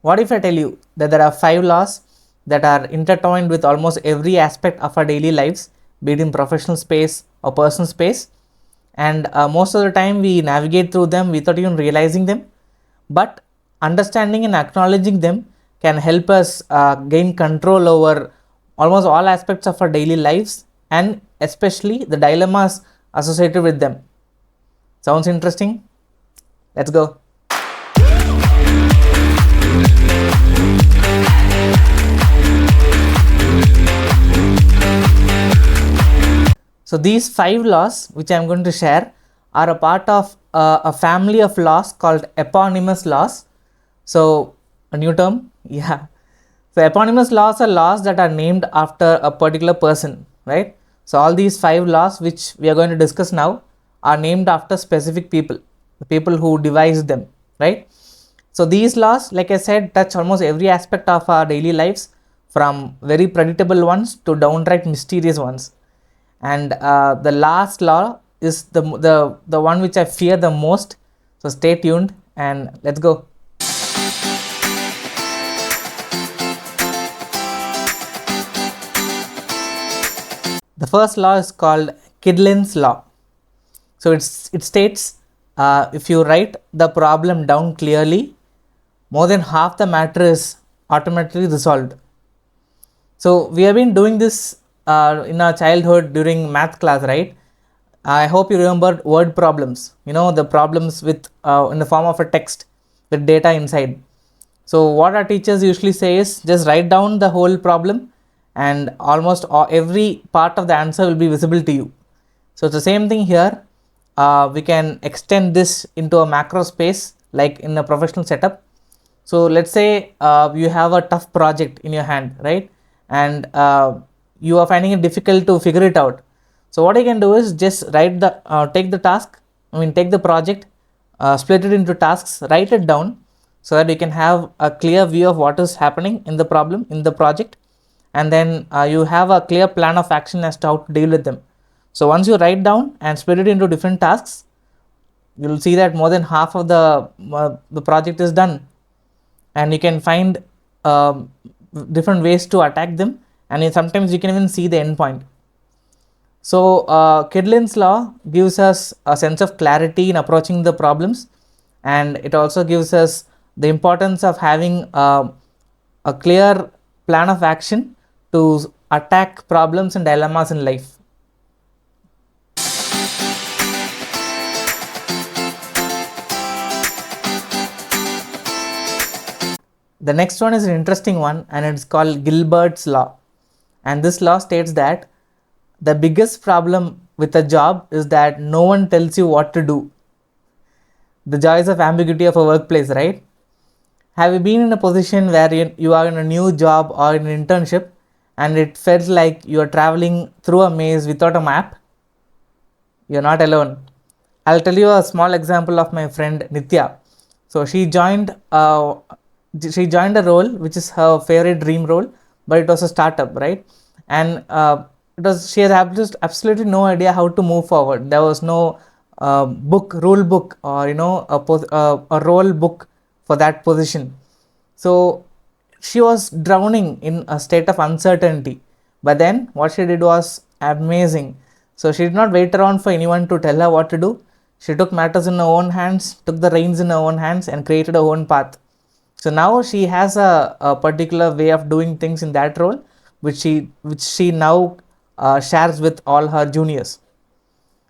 What if I tell you that there are 5 laws that are intertwined with almost every aspect of our daily lives, be it in professional space or personal space, and most of the time we navigate through them without even realizing them, but understanding and acknowledging them can help us gain control over almost all aspects of our daily lives, and especially the dilemmas associated with them. Sounds interesting? Let's go. So these 5 laws which I am going to share are a part of a family of laws called eponymous laws. So a new term, yeah. So eponymous laws are laws that are named after a particular person, right? So all these 5 laws which we are going to discuss now are named after specific people, the people who devised them, right? So these laws, like I said, touch almost every aspect of our daily lives, from very predictable ones to downright mysterious ones. And the last law is the one which I fear the most. So stay tuned and let's go. The first law is called Kidlin's law. So it states if you write the problem down clearly, more than half the matter is automatically resolved. So we have been doing this in our childhood during math class, right? I hope you remember word problems, the problems with in the form of a text with data inside. So what our teachers usually say is just write down the whole problem and almost every part of the answer will be visible to you. So it's the same thing here. We can extend this into a macro space like in a professional setup. So let's say you have a tough project in your hand, right? And you are finding it difficult to figure it out. So what you can do is just take the project, split it into tasks, write it down so that you can have a clear view of what is happening in the problem, in the project, and then you have a clear plan of action as to how to deal with them. So once you write down and split it into different tasks, you will see that more than half of the project is done, and you can find different ways to attack them, and sometimes you can even see the end point. So Kidlin's law gives us a sense of clarity in approaching the problems, and it also gives us the importance of having a clear plan of action to attack problems and dilemmas in life. The next one is an interesting one, and it's called Gilbert's law. And this law states that the biggest problem with a job is that no one tells you what to do. The joys of ambiguity of a workplace, right? Have you been in a position where you are in a new job or in an internship and it felt like you are traveling through a maze without a map? You're not alone. I'll tell you a small example of my friend Nitya. So she joined a role which is her favorite dream role, but it was a startup, right? And she had absolutely no idea how to move forward. There was no rule book, or a role book for that position. So she was drowning in a state of uncertainty. But then what she did was amazing. So she did not wait around for anyone to tell her what to do. She took matters in her own hands, took the reins in her own hands, and created her own path. So now she has a particular way of doing things in that role, which she now shares with all her juniors.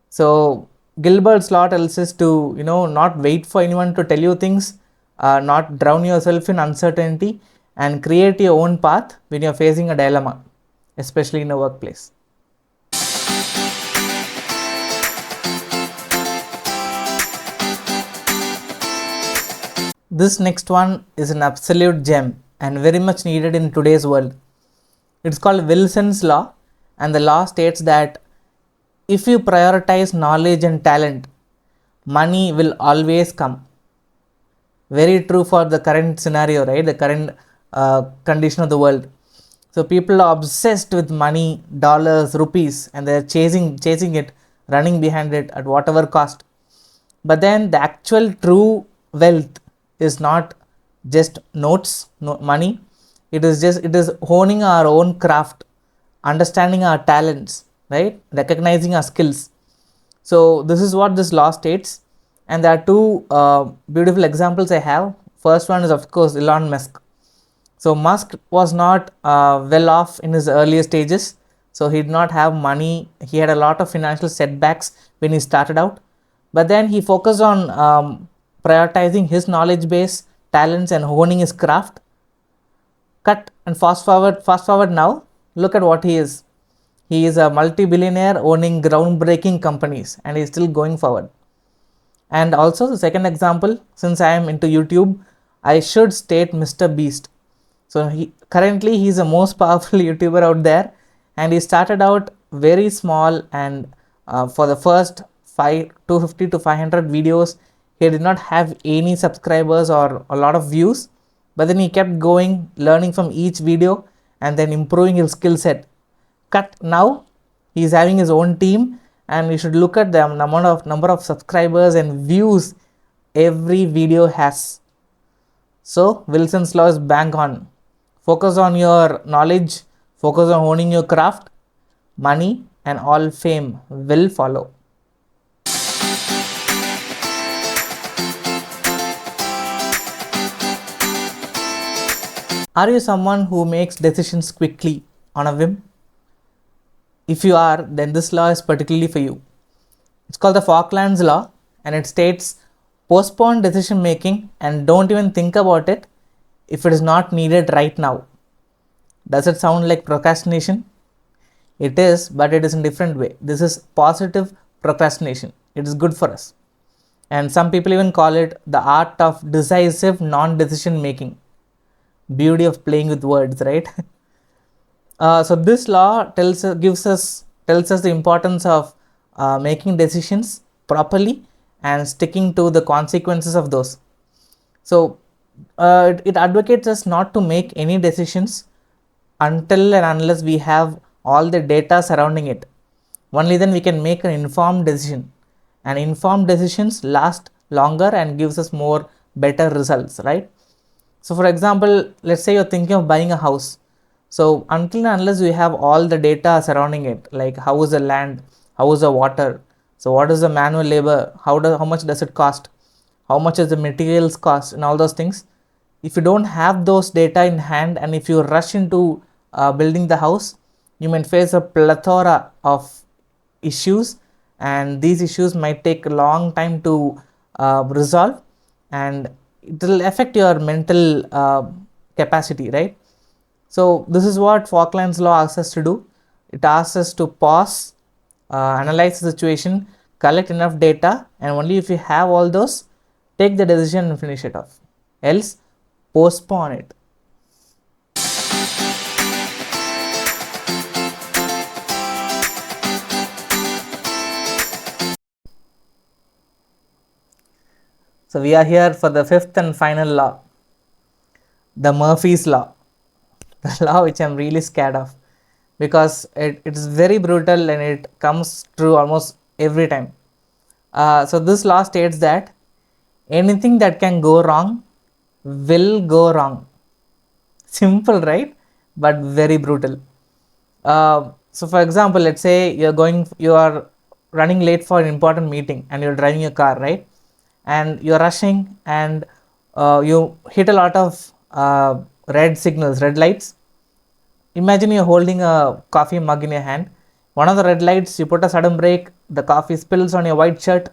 So Gilbert's law tells us to not wait for anyone to tell you things, not drown yourself in uncertainty, and create your own path when you're facing a dilemma, especially in a workplace. This next one is an absolute gem and very much needed in today's world. It's called Wilson's law, and the law states that if you prioritize knowledge and talent, money will always come. Very true for the current scenario, right? The current condition of the world. So people are obsessed with money, dollars, rupees, and they're chasing it, running behind it at whatever cost. But then the actual true wealth is not just notes, no money. It is honing our own craft, understanding our talents, right? Recognizing our skills. So this is what this law states, and there are two beautiful examples I have. First one is of course Elon Musk. So Musk was not well off in his earlier stages. So he did not have money. He had a lot of financial setbacks when he started out. But then he focused on prioritizing his knowledge base, talents, and honing his craft. Cut and fast forward. Fast forward now. Look at what he is. He is a multi-billionaire owning groundbreaking companies, and he is still going forward. And also the second example, since I am into YouTube, I should state Mr. Beast. So currently he is the most powerful YouTuber out there, and he started out very small, and for the first 250 to 500 videos, he did not have any subscribers or a lot of views, but then he kept going, learning from each video and then improving his skill set. Cut now, he is having his own team, and you should look at the number of subscribers and views every video has. So Wilson's law is bang on. Focus on your knowledge, focus on honing your craft, money and all fame will follow. Are you someone who makes decisions quickly on a whim? If you are, then this law is particularly for you. It's called the Falklands law, and it states postpone decision making and don't even think about it if it is not needed right now. Does it sound like procrastination? It is, but it is in a different way. This is positive procrastination. It is good for us. And some people even call it the art of decisive non-decision making. Beauty of playing with words, right? So this law tells us the importance of making decisions properly and sticking to the consequences of those. So it advocates us not to make any decisions until and unless we have all the data surrounding it. Only then we can make an informed decision, and informed decisions last longer and gives us more better results, right? So for example, let's say you're thinking of buying a house. So until and unless we have all the data surrounding it, like how is the land, how is the water, so what is the manual labor, how much does it cost, how much is the materials cost, and all those things. If you don't have those data in hand, and if you rush into building the house, you might face a plethora of issues, and these issues might take a long time to resolve, and it will affect your mental capacity, right? So this is what Falklands law asks us to do. It asks us to pause, analyze the situation, collect enough data, and only if you have all those, take the decision and finish it off. Else, postpone it. So we are here for the fifth and final law, the Murphy's law, the law which I'm really scared of, because it is very brutal and it comes true almost every time. So this law states that anything that can go wrong will go wrong. Simple, right? But very brutal. So for example, let's say you are running late for an important meeting and you're driving a car, right? And you're rushing, and you hit a lot of red signals, red lights. Imagine you're holding a coffee mug in your hand. One of the red lights, you put a sudden brake, the coffee spills on your white shirt,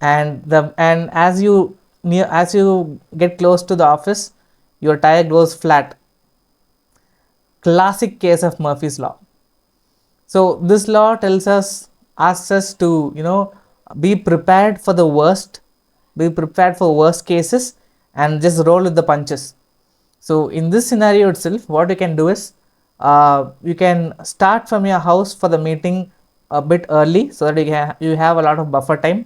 and as you get close to the office, your tire goes flat. Classic case of Murphy's law. So this law asks us to be prepared for the worst, be prepared for worst cases, and just roll with the punches. So in this scenario itself, what you can do is you can start from your house for the meeting a bit early, so that you have a lot of buffer time.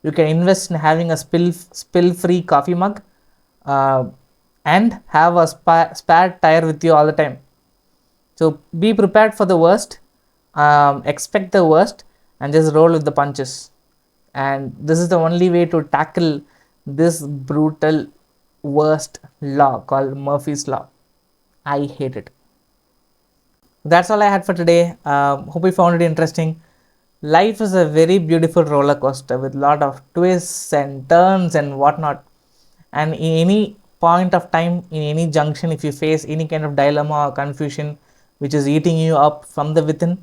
You can invest in having a spill free coffee mug and have a spare tire with you all the time. So be prepared for the worst, expect the worst, and just roll with the punches. And this is the only way to tackle this brutal worst law called Murphy's Law. I hate it. That's all I had for today. Hope you found it interesting. Life is a very beautiful roller coaster with a lot of twists and turns and whatnot. And in any point of time, in any junction, if you face any kind of dilemma or confusion which is eating you up from the within,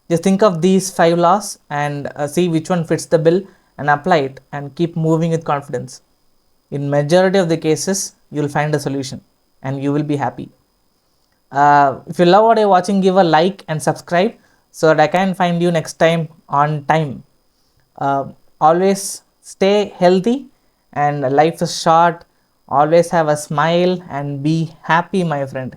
just think of these 5 laws and see which one fits the bill and apply it and keep moving with confidence. In majority of the cases, you will find a solution and you will be happy. If you love what you're watching, give a like and subscribe so that I can find you next time on time. Always stay healthy and life is short. Always have a smile and be happy, my friend.